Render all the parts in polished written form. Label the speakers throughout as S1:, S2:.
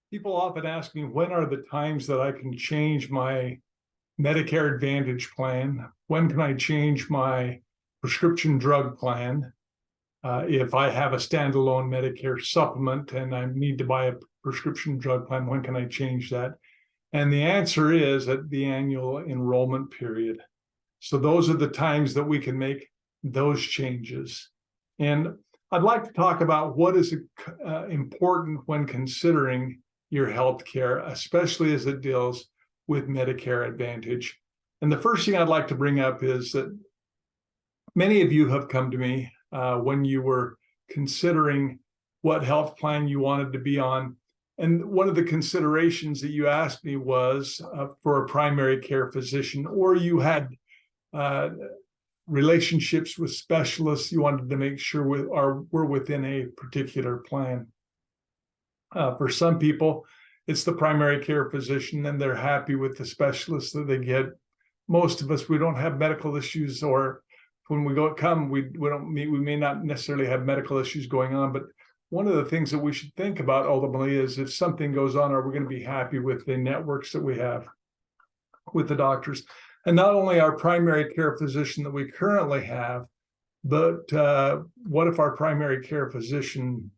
S1: People often ask me, when are the times that I can change my Medicare Advantage plan? When can I change my prescription drug plan? If I have a standalone Medicare supplement and I need to buy a prescription drug plan, when can I change that? And the answer is at the annual enrollment period. So those are the times that we can make those changes. And I'd like to talk about what is important when considering your health care, especially as it deals with Medicare Advantage. And the first thing I'd like to bring up is that many of you have come to me when you were considering what health plan you wanted to be on. And one of the considerations that you asked me was for a primary care physician, or you had relationships with specialists you wanted to make sure were within a particular plan. For some people, it's the primary care physician, and they're happy with the specialist that they get. Most of us, we don't have medical issues, or when we we may not necessarily have medical issues going on. But one of the things that we should think about ultimately is, if something goes on, are we going to be happy with the networks that we have with the doctors? And not only our primary care physician that we currently have, but what if our primary care physician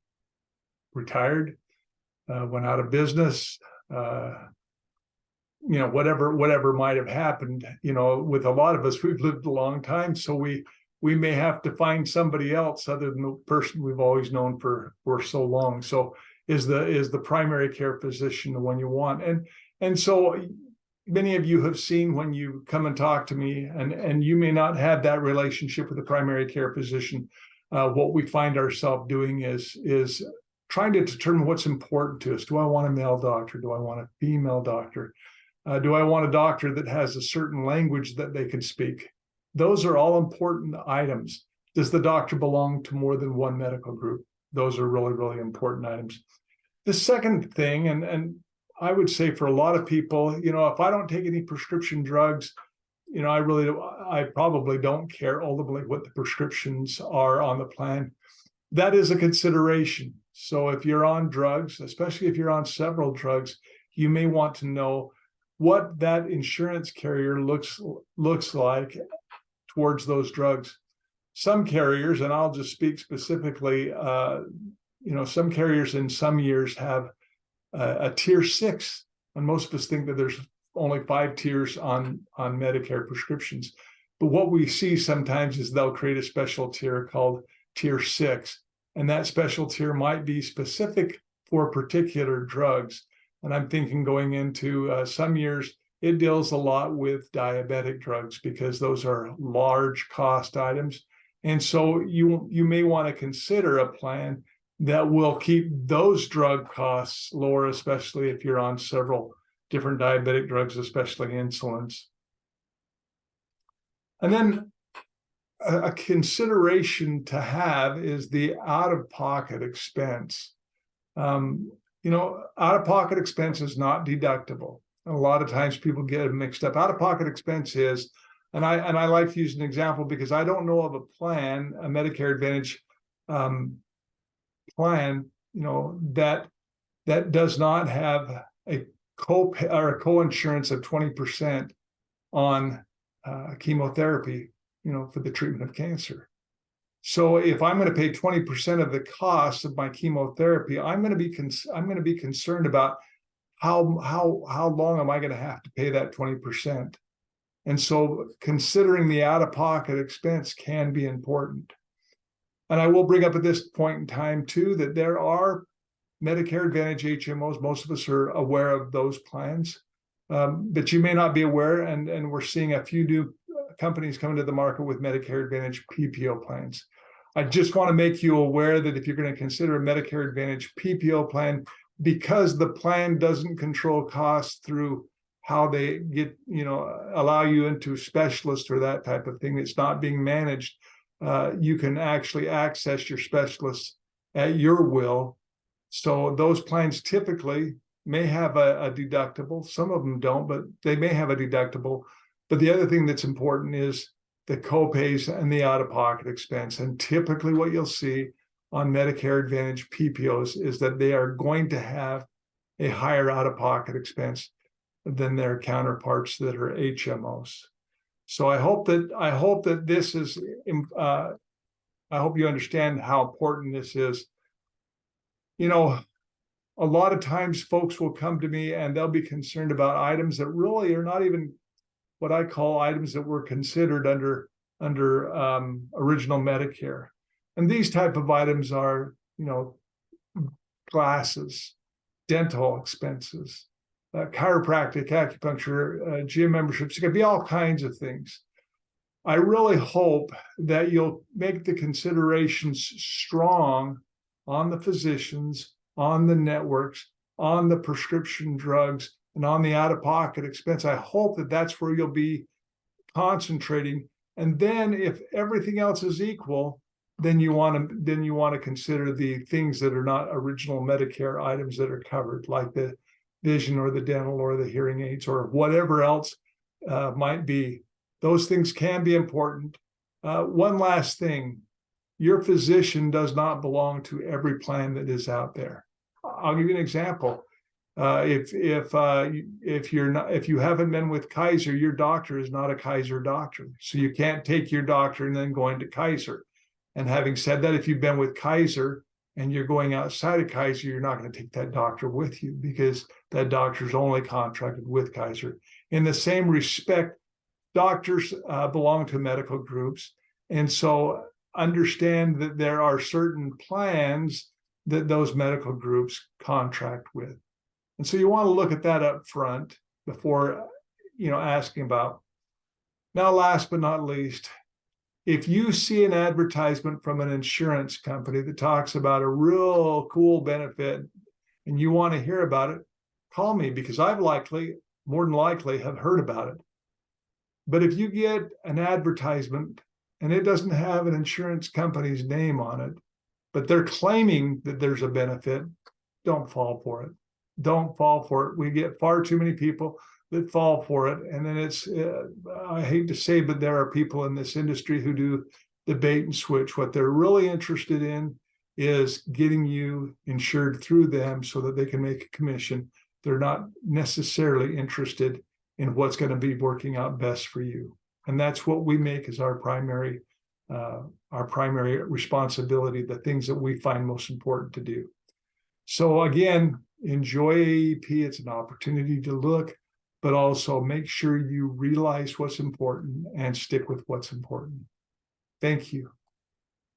S1: retired, went out of business, whatever might have happened. With a lot of us, we've lived a long time, so we may have to find somebody else other than the person we've always known for so long. So is the primary care physician the one you want? And so many of you have seen, when you come and talk to me, and you may not have that relationship with the primary care physician, what we find ourselves doing is trying to determine what's important to us. Do I want a male doctor? Do I want a female doctor? Do I want a doctor that has a certain language that they can speak? Those are all important items. Does the doctor belong to more than one medical group? Those are really, really important items. The second thing, and I would say for a lot of people, if I don't take any prescription drugs, I probably don't care ultimately what the prescriptions are on the plan. That is a consideration. So if you're on drugs, especially if you're on several drugs, you may want to know what that insurance carrier looks like towards those drugs. Some carriers, and I'll just speak specifically, some carriers in some years have a tier 6, and most of us think that there's only 5 tiers on Medicare prescriptions. But what we see sometimes is they'll create a special tier called tier 6, and that special tier might be specific for particular drugs. And I'm thinking going into some years, it deals a lot with diabetic drugs, because those are large cost items. And so you may want to consider a plan that will keep those drug costs lower, especially if you're on several different diabetic drugs, especially insulins. And then a consideration to have is the out-of-pocket expense. Out-of-pocket expense is not deductible. And a lot of times people get it mixed up. Out-of-pocket expense is, and I like to use an example because I don't know of a plan, a Medicare Advantage plan, that does not have a co-pay or a co-insurance of 20% on chemotherapy, for the treatment of cancer. So if I'm going to pay 20% of the cost of my chemotherapy, I'm going to be concerned about how long am I going to have to pay that 20%. And so considering the out-of-pocket expense can be important. And I will bring up at this point in time too that there are Medicare Advantage HMOs. Most of us are aware of those plans, but you may not be aware. And we're seeing a few new companies coming to the market with Medicare Advantage PPO plans. I just want to make you aware that if you're going to consider a Medicare Advantage PPO plan, because the plan doesn't control costs through how they get, allow you into specialists or that type of thing, it's not being managed. You can actually access your specialists at your will. So those plans typically may have a deductible. Some of them don't, but they may have a deductible. But the other thing that's important is the copays and the out-of-pocket expense. And typically what you'll see on Medicare Advantage PPOs is that they are going to have a higher out-of-pocket expense than their counterparts that are HMOs. So I hope that this is, I hope you understand how important this is. You know, a lot of times folks will come to me and they'll be concerned about items that really are not even what I call items that were considered under original Medicare. And these type of items are, you know, glasses, dental expenses, chiropractic, acupuncture, gym memberships. It could be all kinds of things. I really hope that you'll make the considerations strong on the physicians, on the networks, on the prescription drugs, and on the out-of-pocket expense. I hope that that's where you'll be concentrating. And then if everything else is equal, then you want to consider the things that are not original Medicare items that are covered, like the vision or the dental or the hearing aids or whatever else might be. Those things can be important. One last thing, your physician does not belong to every plan that is out there. I'll give you an example. If you haven't been with Kaiser, your doctor is not a Kaiser doctor. So you can't take your doctor and then go into Kaiser. And having said that, if you've been with Kaiser and you're going outside of Kaiser, you're not going to take that doctor with you because that doctor's only contracted with Kaiser. In the same respect, doctors belong to medical groups. And so understand that there are certain plans that those medical groups contract with. And so you want to look at that up front before, you know, asking about. Now, last but not least, if you see an advertisement from an insurance company that talks about a real cool benefit and you want to hear about it, call me, because I've more than likely have heard about it. But if you get an advertisement and it doesn't have an insurance company's name on it, but they're claiming that there's a benefit, don't fall for it. Don't fall for it. We get far too many people that fall for it. And then it's, I hate to say, but there are people in this industry who do the bait and switch. What they're really interested in is getting you insured through them so that they can make a commission. They're not necessarily interested in what's going to be working out best for you. And that's what we make as our primary responsibility, the things that we find most important to do. So again, enjoy AEP. It's an opportunity to look, but also make sure you realize what's important and stick with what's important. Thank you.